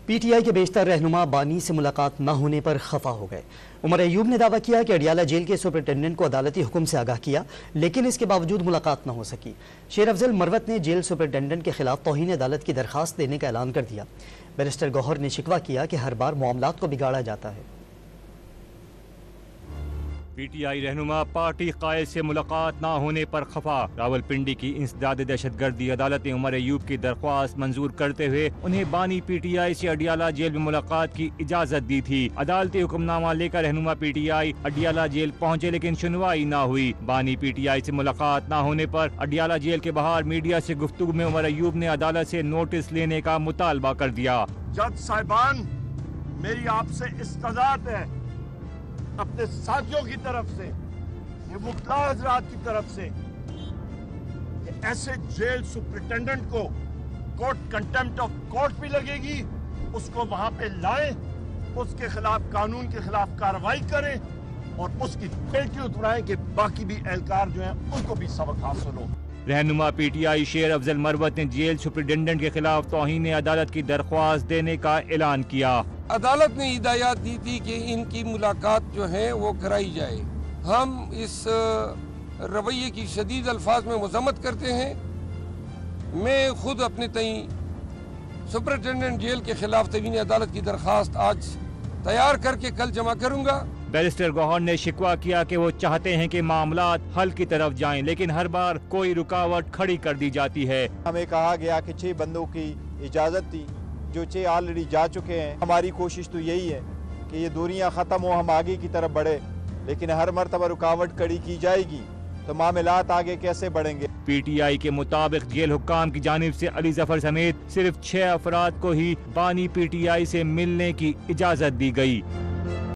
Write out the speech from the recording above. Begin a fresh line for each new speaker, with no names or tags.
P T I کے بیشتر رہنما بانی سے ملاقات نہ ہونے پر خفا ہو گئے۔ عمر ایوب نے دعویٰ کیا کہ اڈیالہ جیل کے سپرنٹینڈنٹ کو عدالتی حکم سے آگاہ کیا، لیکن اس کے باوجود ملاقات نہ ہو سکی۔ شیر افضل مروت نے جیل سپرنٹینڈنٹ کے خلاف توہین عدالت کی درخواست دینے کا اعلان کر دیا۔ بیرسٹر گوہر نے شکوہ کیا کہ ہر بار معاملات کو بگاڑا جاتا ہے۔
پی ٹی آئی رہنما پارٹی قائد سے ملاقات نہ ہونے پر خفا۔ راولپنڈی کی انسداد دہشت گردی عدالت نے عمر ایوب کی درخواست منظور کرتے ہوئے انہیں بانی پی ٹی آئی سے اڈیالہ جیل میں ملاقات کی اجازت دی تھی۔ عدالتی حکم نامہ لے کر رہنما PTI Adiala jail پہنچے، لیکن سنوائی نہ ہوئی۔ بانی پی ٹی آئی سے ملاقات نہ ہونے پر اڈیالہ جیل کے باہر میڈیا سے گفتگو میں عمر ایوب نے عدالت سے نوٹس لینے کا مطالبہ کر دیا۔
جج صاحبان، میری آپ سے استدعات ہے، اپنے ساتھیوں کی طرف سے، یہ وکلاء حضرات کی طرف سے، کہ ایسے جیل سپرنٹینڈنٹ کو کورٹ کنٹیمپٹ آف کورٹ بھی لگے گی، اس کو وہاں پہ لائیں، اس کے خلاف قانون کے خلاف کارروائی کریں اور اس کی پیٹی اترائیں کہ باقی بھی اہلکار جو ہیں ان کو بھی سبق حاصل ہو۔
رہنما پی ٹی آئی شیر افضل مروت نے جیل سپرنٹینڈنٹ کے خلاف توہین عدالت کی درخواست دینے کا اعلان کیا۔
عدالت نے ہدایات دی تھی کہ ان کی ملاقات جو ہے وہ کرائی جائے۔ ہم اس رویے کی شدید الفاظ میں مذمت کرتے ہیں۔ میں خود اپنے تئیں سپرنٹینڈنٹ جیل کے خلاف توہین عدالت کی درخواست آج تیار کر کے کل جمع کروں گا۔
بیرسٹر گوہر نے شکوہ کیا کہ وہ چاہتے ہیں کہ معاملات حل کی طرف جائیں، لیکن ہر بار کوئی رکاوٹ کھڑی کر دی جاتی ہے۔
ہمیں کہا گیا کہ 6 بندوں کی اجازت تھی، جو 6 آلریڈی جا چکے ہیں۔ ہماری کوشش تو یہی ہے کہ یہ دوریاں ختم ہو، ہم آگے کی طرف بڑھے، لیکن ہر مرتبہ رکاوٹ کھڑی کی جائے گی تو معاملات آگے کیسے بڑھیں گے؟
پی ٹی آئی کے مطابق جیل حکام کی جانب سے علی ظفر سمیت صرف 6 افراد کو ہی بانی پی ٹی آئی سے ملنے کی اجازت دی گئی۔